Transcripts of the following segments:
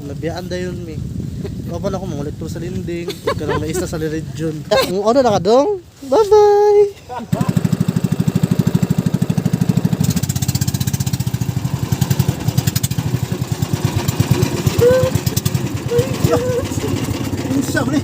Nabiyaan da yun mi. Kapan ako mangulit to sa linding. Karang maista sa region. Ano na ka dong? Bye bye. Sabi.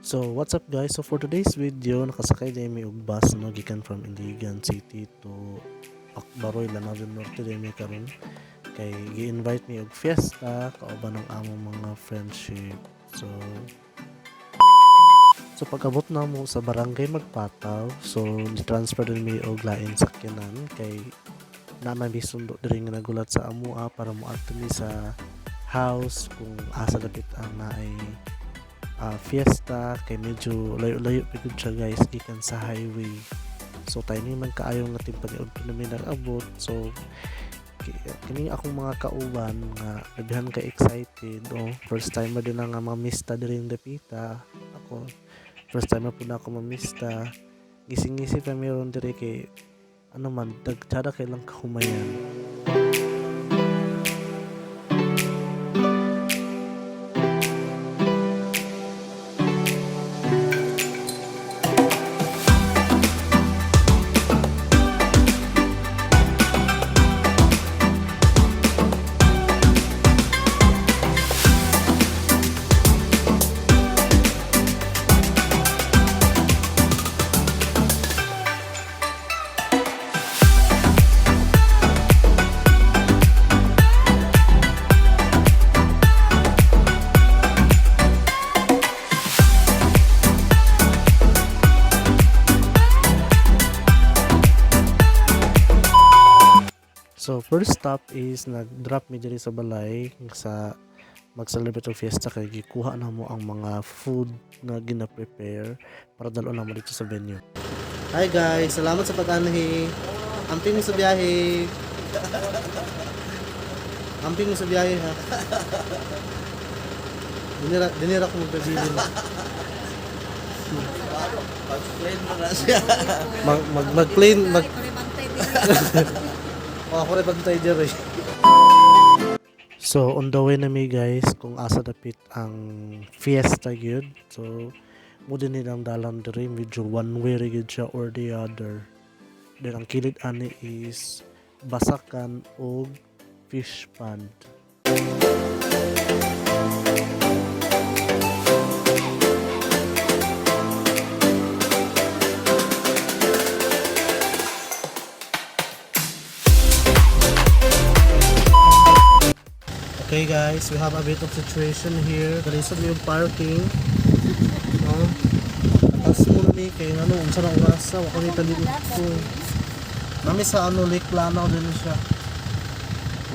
So what's up guys? So for today's video, nakasakay din mi og bus no gikan from Iligan City to Akbaroy, Lanao Norte din mi karon. Kay gi-invite mi og fiesta kauban ng among mga friendship. So pag-abot na mo sa barangay Magpataw, so transfer din mi og lain sakyanan kay na may sundo diri nga nagulat sa amoa para mo adto mi sa house kung asa dapit ang naay fiesta kay medyo layo-layo pigud siya guys gikan sa highway. So tayo ni man kaayo nga timpaniud namin nag-abot. So kini akong mga kauban nga labihan ka excited first timer din nga mamista diri ng dapita. Ako first timer po na ako mamista. Gising-gising pa meron diri kay ano man dagtada kay lang kahumayan. So first stop is nag-drop mi diri sa balay sa mag-celebrate og fiesta kay gikuha na mo ang mga food nga gina-prepare para dalon na mo dito sa venue. Hi guys, salamat sa pag-anhi. Amping mi sa biyahe. Amping mi sa biyahe ha. Dinira ko magpabilin. Mag-plane mo na siya. Mag-plane ako rin pagtay dyan. So on the way na mi guys kung asa dapit ang fiesta gyud. So mo din nilang dalan diri medyo one way ra gyud siya or the other. Then ang kilid ani is Basakan og Fish Pond. Okay guys, we have a bit of situation here. There is yung parking. Tapos muna ni kay unsa na orasa wa ko ni tali ko. Nami sa Lake Lanao din siya.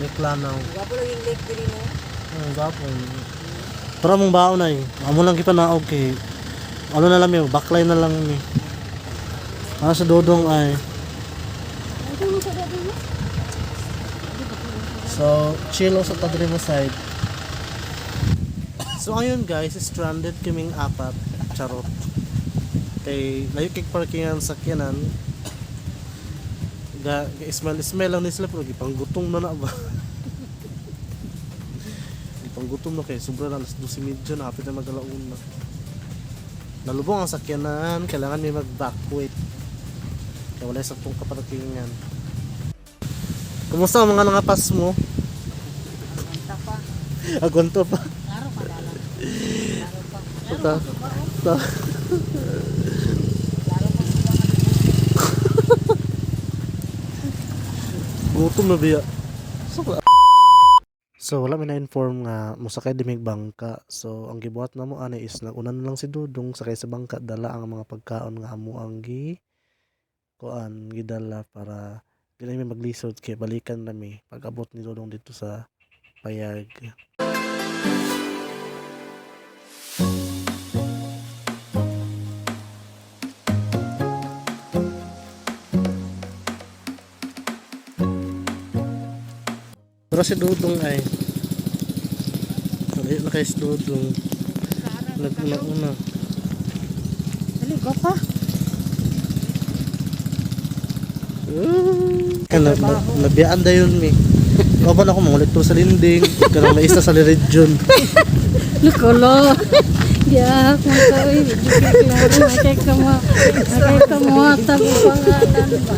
Lake Lanao. Gapo lang yung lake diri no. Gapo. Para mong baon na amo lang kita na okay. Ano na lang yung backline na lang ni. Sa dodong ay. So, chill sa Padre side. So, ngayon guys, stranded kaming apat. Charot. Kay, layo kay parkingan sa sakyanan. Smell lang ni sila, pero gipanggutom na ba? Gipanggutom na kay, sobra na, alas 12:30 na, kapit na mag-alaun na. Nalubong ang sakyanan, kailangan may mag-backweight. Kaya wala sa pong kaparkingan. Kumusta ang mga nangapas mo? Manta pa. Agonto pa. Klaro pa dalan. Ta. Gutom na biya. So wala may na-inform nga musakay dimig bangka. So ang gibuhat na mo ani is nagunan na lang si Dudong sakay sa bangka dala ang mga pagkaon nga amo ang gidala para dili mi maglisod kay balikan nami pag-abot ni Dudong dito sa Payag. Pero si Dudong ay na kay si Dudong. Nag-una-una. Dali, go pa. Nabiyaan da yun, mi. Kapan ako mangulit to sa linding. Karang naista sa region. Lukolo. Ya, kung ito ay hindi klaro. Makay ka mo tabi pangalan ba?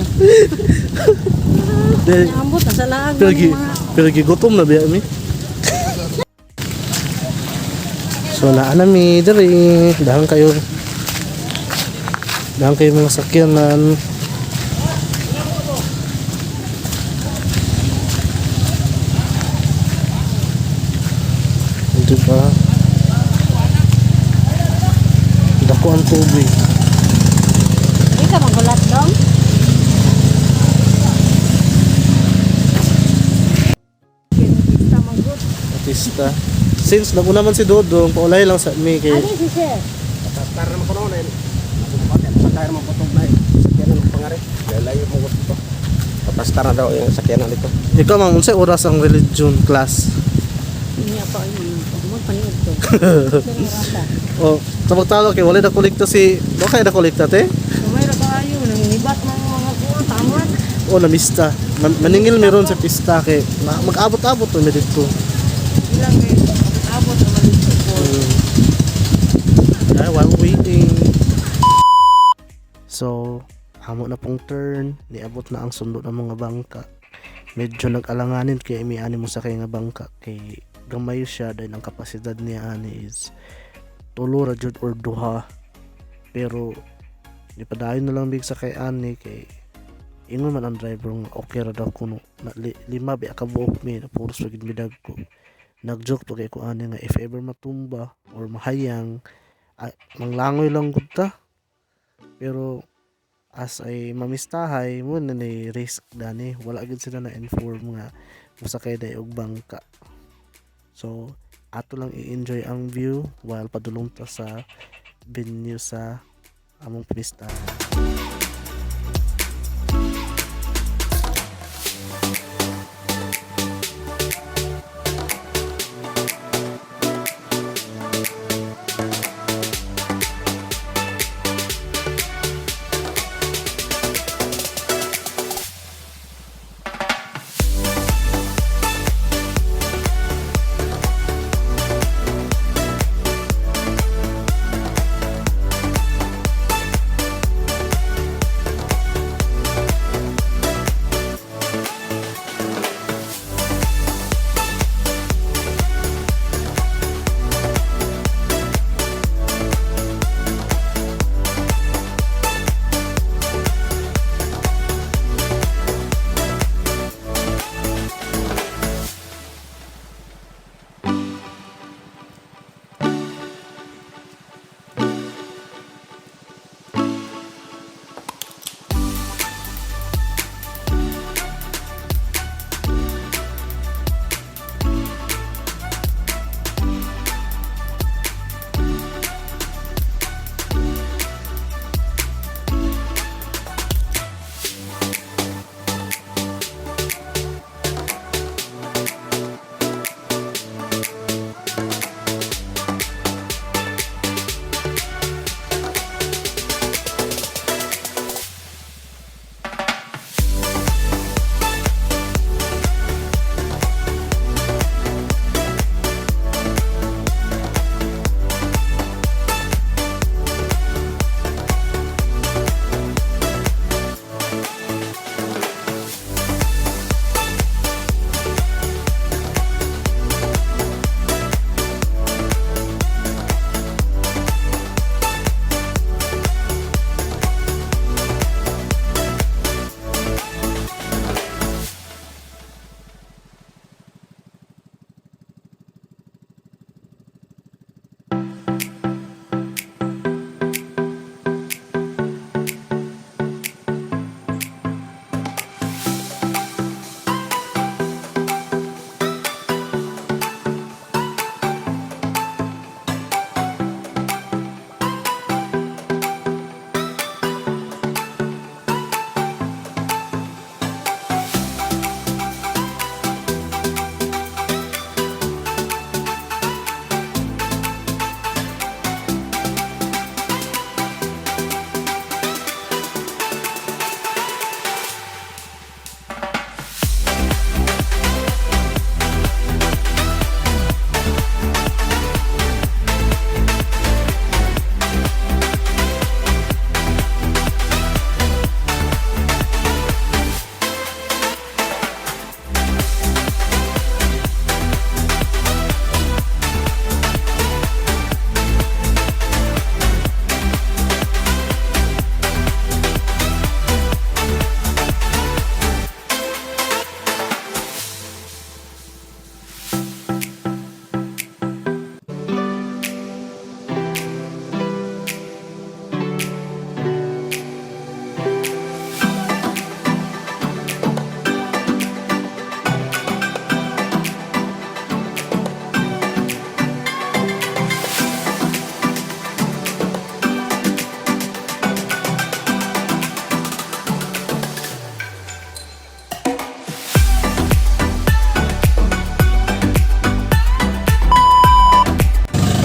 Naambot na sa laag Pero gigutom na biya, mi. So, laan na, mi. Dari. Dahan kayo mga sakyanan. Diba? Dako ang tubig. Hindi ka magulat dong? Kinipista magut. Artista. Since naguna man si Dodong, paulay lang sa mi kay Ano si sir? Tatar naman ko noon eh. Ako mapatay, patay naman po itong sakyanan ng pangari. Layo mo ko ito. Patastar na daw yung sakyanan dito. ikaw mang unsay oras ang religion class. Hindi pa yun. Pagmod paniod to. O, sa magtalo kay wala na kolekta si kay na kolekta te? May ra kayo nangibat ng mga kuha tamad. O namista. Maningil meron sa pista kay mag-abot-abot to mi dito. Ilang eh abot naman dito po. While waiting. So, amo na pong turn, niabot na ang sundo ng mga bangka. Medyo nag-alanganin kay ani mo sa kay nga bangka kay gamay siya dahil ang kapasidad niya ani is tulo ra jud or duha. Pero di pa dayon na lang big sa kay ani kay ingon man ang driver nga okay ra daw kuno na lima bi akabuok mi na puros pagid mi dagko. Nagjoke to kay ko ani nga if ever matumba or mahayang manglangoy lang gud ta. Pero as ay mamistahay mo na ni risk dani wala gid sila na inform nga musakay day og bangka. So ato lang i-enjoy ang view while padulong ta sa venue sa among pista.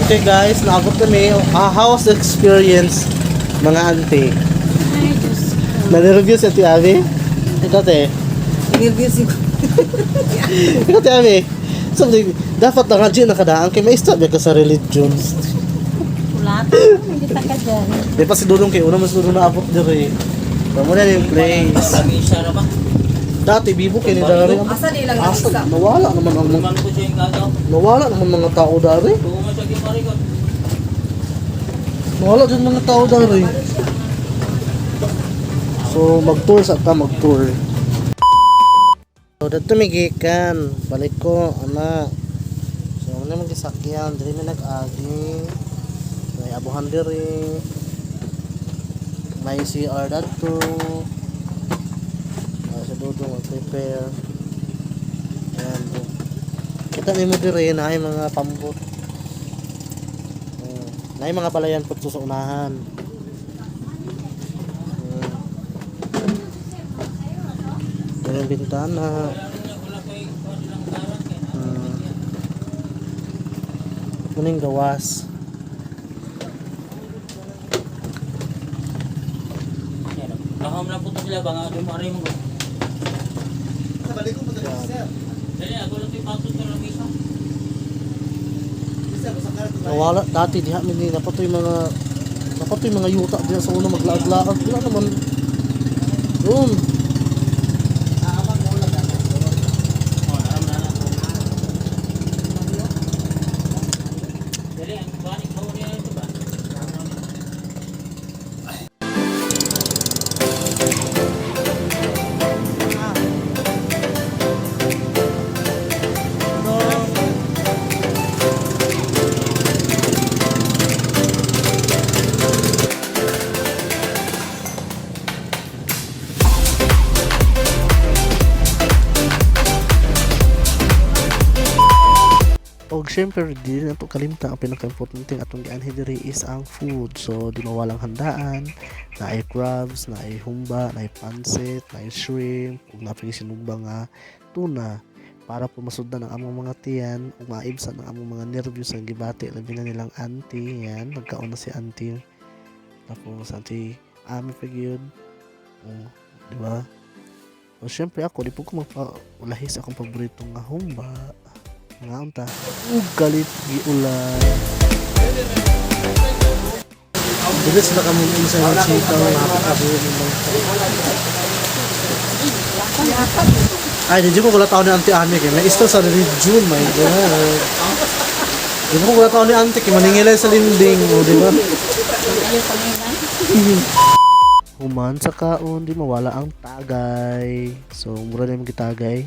Okay guys, naabot kami. How's the experience mga auntie? Ay, Diyos ko. Nare-review si Ate Abby? Ikaw te? Review si Ikaw Ate Abby? So, dapat na nga dyan nakadaan kay may stop ka sa religion. Kulata. Hindi ta ka dyan. Di pa si Dudong kayo, una mas Dudong naabot dire. Tama na yung place. Lagi siya na ba? Dati bibo kayo ni Dari. Asa di lang Asa, isa. nawala naman ang mga, Man ko siya yung gagaw. nawala naman mga tao Dari. Tuwa mo siya yung marikot. Nawala dyan mga tao Dari. So, mag-tour sa ta, mag-tour. So, dito may gikan. Balik ko, ana. So, ano naman gisakyan. Dili may nag-agi. May abuhan diri. May CR dito. Sa Dudong mag-prepare. Ayan. Kita ni mo diri na ay mga pambot. Na ay mga balayan po sa unahan. Ito yung bintana. Kuning gawas. Nakam lang po ito sila ba nga dumari mo ko. Dali, ako lang ito ipatod ka lang isa. Nawala dati diha mi ni napatoy mga yuta diha sa una maglaag-laag. Wala naman. Doon. Oh, naram na na. Dali, ang balik mo niya ito ba? Og syempre di na to kalimtan ang pinaka-importante atong gianhi diri is ang food. So di mawalang handaan, na ay crabs, na ay humba, na ay pansit, na ay shrimp, ug na pang sinugba nga tuna para po masuddan ang among mga tiyan ug maibsan ang among mga nervyos ang gibati labi na nilang auntie. Yan, nagkaon na si auntie. Tapos auntie Ami pagyud. Di ba? O syempre ako di po ko magpalahis akong paborito nga humba. Nga unta galit giulan dili sila kamo sa mga chika nga napakabuhi mo ay di mo kula taon ni Auntie Ami kay may isto sa religion my god di mo kula taon ni Auntie kay maningilay sa linding o di ba human sa kaon di mawala ang tagay so mura na yung gitagay.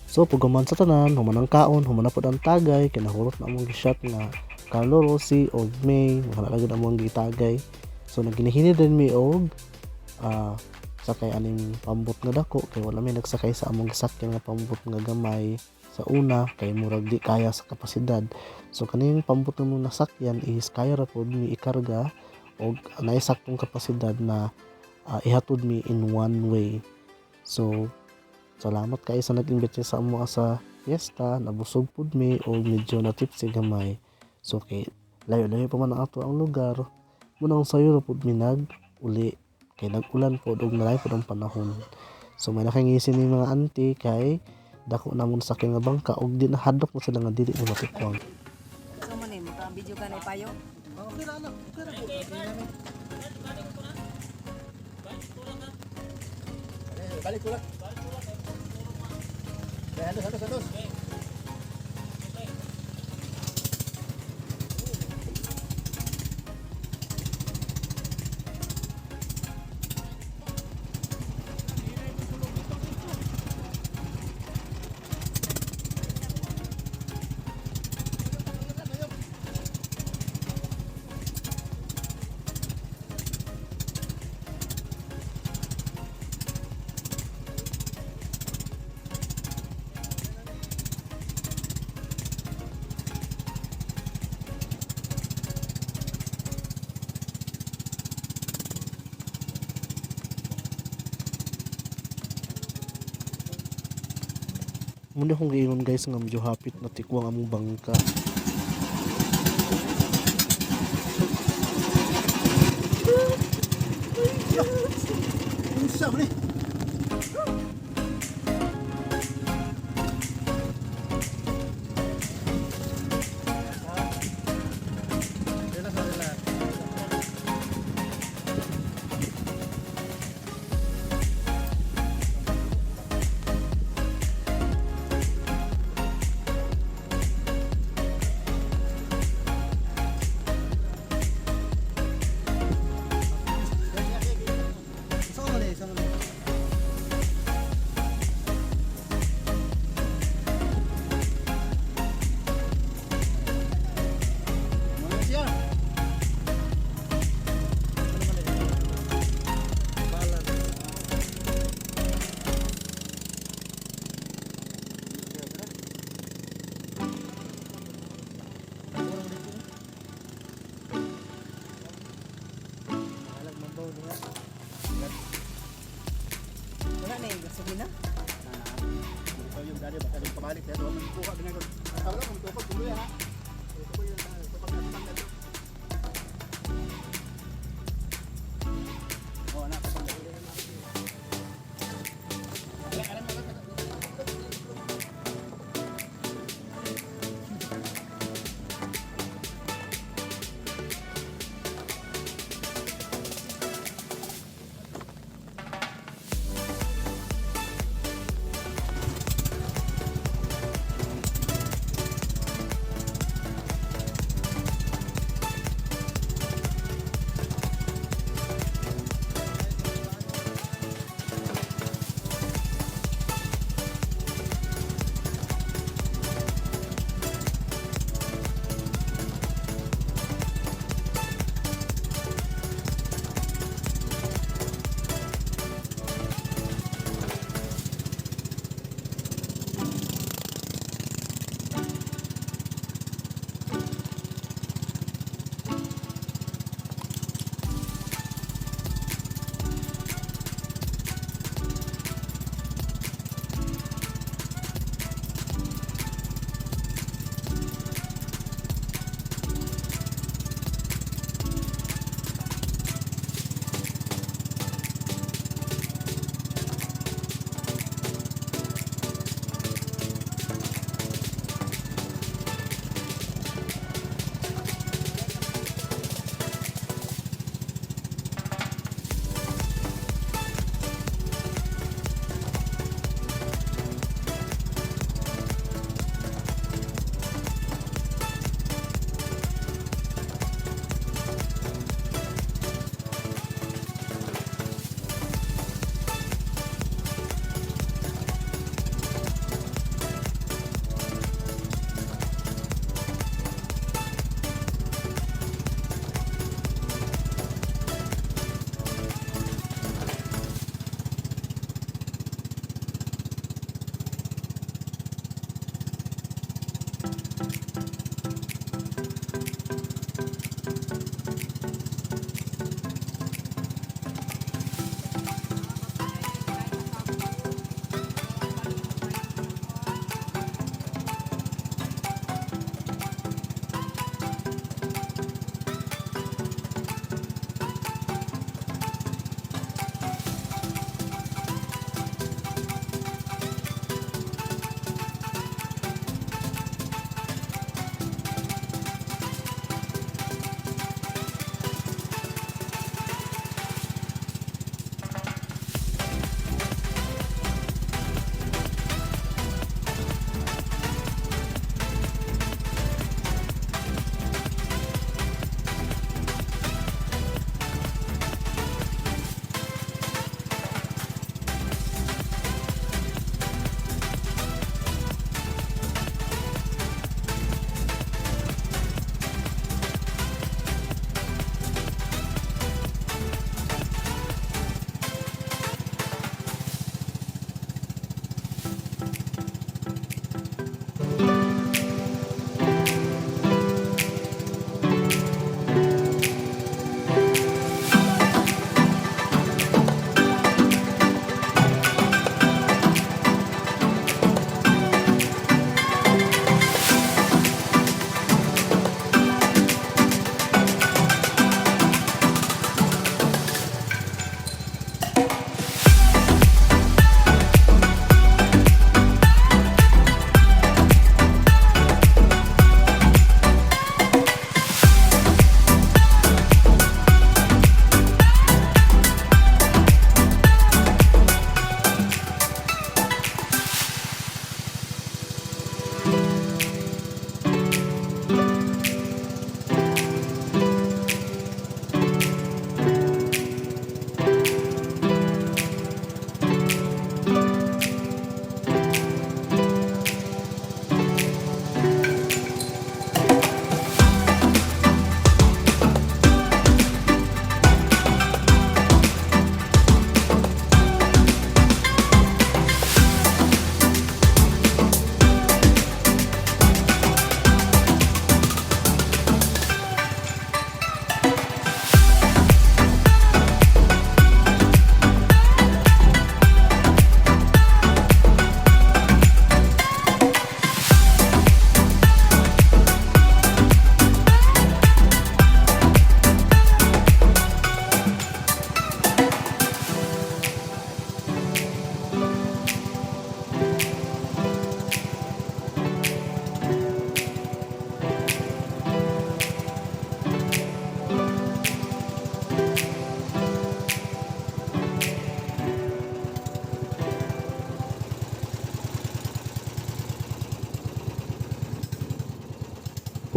So pugaman sa tanan, human ang kaon, human na po ang tagay, kinahurot na among shot nga Carlo Rossi, Old May, makalagad among gitagay. So naghinihini din mi og sakay aning pambot nga dako kay wala may nagsakay sa among gisakyan nga pambot nga gamay sa una kay murag di kaya sa kapasidad. So kaning pambot nga mong nasakyan is kaya ra pod mi ikarga og naisaktong kapasidad na ihatod mi in one way. So salamat kayo sa nag-invite sa amo sa fiesta, nabusog pud mi o medyo na tipsy gamay. So kay layo-layo pa man ang ato ang lugar. Munang sayo pud mi uli kay nag-ulan pod og nalay pod ang panahon. So may nakangisin ni mga auntie kay dako namon sa nga bangka og di nahadlok mo sila nga dili mo matikwang. So man eh, maka-video ka na payo. Okay ra na, okay ra. Balik ko lang. Ados. Muna akong giingon guys nga medyo hapit na tikwang among bangka. Ayaw ni. Wala na yung gasolina. Ito yung dali baka yung pabalik ya. Doon magkuha din ako. Tawa lang magtukod tuloy ha. Ito ko yung kapag natanggal ito. Oh, anak kapag natanggal na. Alam mo lang.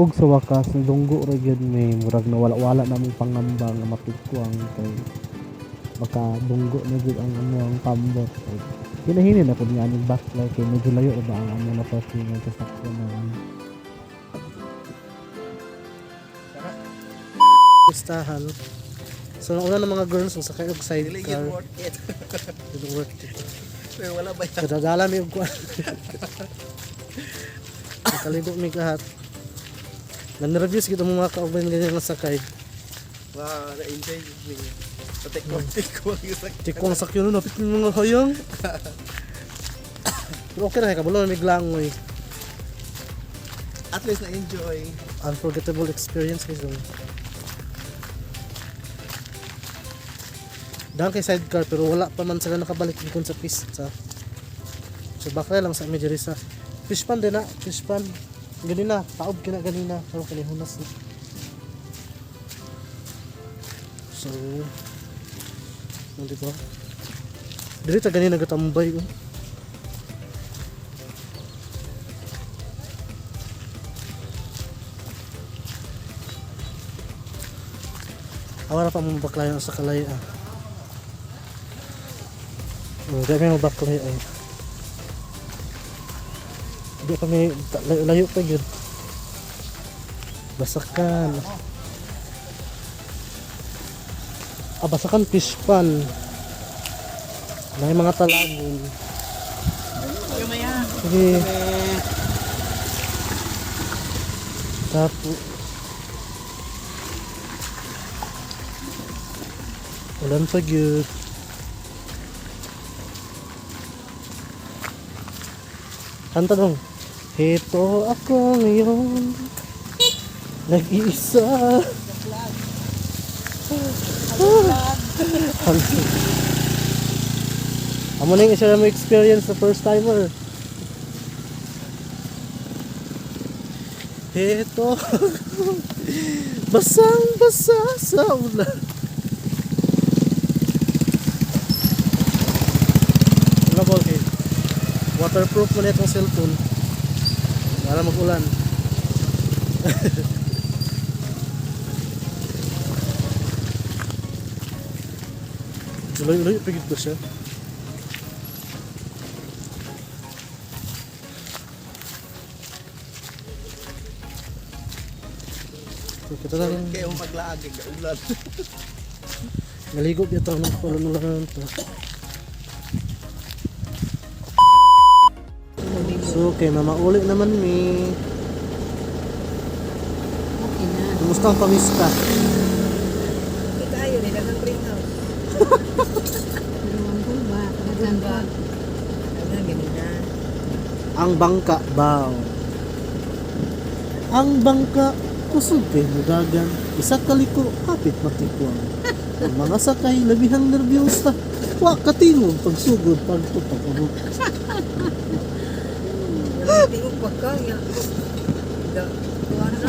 ug sa wakas nagdunggo ra gyud may murag nawala-wala na mong pangamba nga matugkuang kay baka dunggo na gyud ang ano ang pambot. Hinahinin na pud nga aning backlight kay medyo layo ra ba ang amo na parking nga kasakto na listahan. So nauna ng mga girls sa sakay og Dili yun sidecar. worth it. Dili worth it. Pero wala ba yan? Kadadala mi og kuan. Nakaligo mi kahat. Nan-reviews kita mo mga kauban ganyan nga sakay. Wow, na-enjoy yun. Patik-patik-wag yung sakit. Tikwang sakyo nun, napit mo mga hayang. Pero okay na, kabalo na may glangoy. At least na-enjoy. Unforgettable experience guys. Dahil kay sidecar pero wala pa man sila nakabalik dito sa pista. So bakla lang sa medyo sa fish pan din na, fish pan. Ganina, taob kina ganina, pero kanihunas na. So, hindi ba? Dili ta ganina gatambay. Oh. Awara pa mo baklayan sa kalay ah. Hindi may mabaklay ay. Hindi pa may layo pa yun. Basakan. Basakan fish pan. May mga talagon. Sige. Tapos ulan pa yun. Kanta dong. Heto ako ngayon, nag-iisa. Amo na yung isa mo experience sa first timer. Heto basang basa sa ulan. Ano ba okay? Waterproof mo na itong cellphone para mag-ulan. Layo-layo pigit ba siya? So, kita na rin. Kaya yung paglaagig na ulan. Naligo dito ng ulan-ulan ito. So, okay, mamauli naman mi. Okay na. Kumusta ang pamista? Kita ayo nila ng greenhouse. Dalawang bulba. Talagang ba? Ano ganina. Ang bangka baw. Ang bangka kusog kay mudagan. Isa kaliko hapit matikuang. Ang mga sakay labihang nerbyusa. Wa katingog pagsugod pagtutok. Tingog pa ka ya.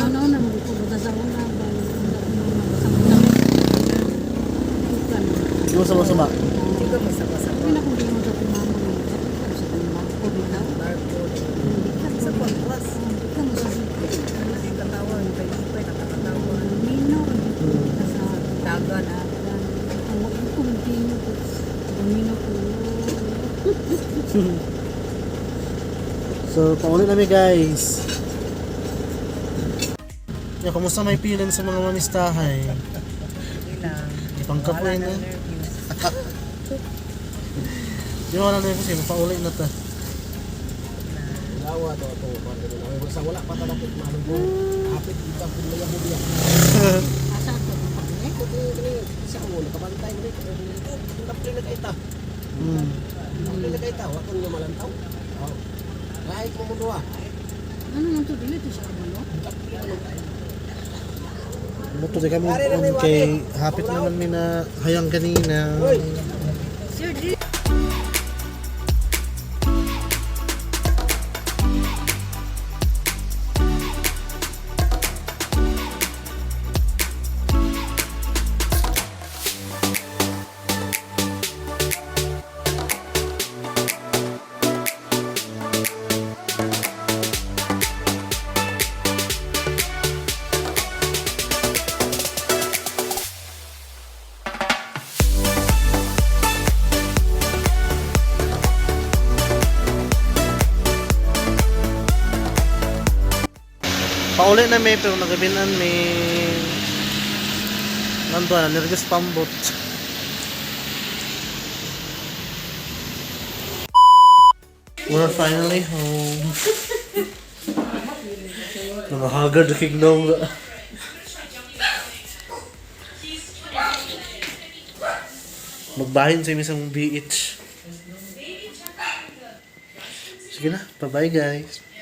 Ano na magpupunta sa una ba? Di mo sama-sama. Hindi ka masama-sama. Hindi na kung di mo sa tumama mo. Sa tumama ko dito. Marco. Sa pagklas. Hindi katawan. Pwede nakakatawan. Mino. Sa Dagan. Ang continue ko. Mino ko. So, paulit namin guys. Yeah, kumusta may feeling sa mga mamistahay? Ilang. Ipangkapoy na. Di mo wala na yung kasi, paulit na ta. Lawa to to. Basta wala pa talapit malunggo. Hapit kita pun mga budiya. Asa ko pagpapalay? Sa ko nakabantay mo dito. Tapos na kaita. Hmm. Tapos na kaita. Wa kang lumalantaw. Oh. Lahat mo mo duwa. Ano man to dili to sa kabalo? Muto di kami kay hapit naman mi na hayang kanina. Sir, di Pauli na may pero nagabinan may nando na nirgas pambot. We're finally home. Namahagad na kingdom ba? Magbahin sa isang beach. Sige na, bye-bye guys.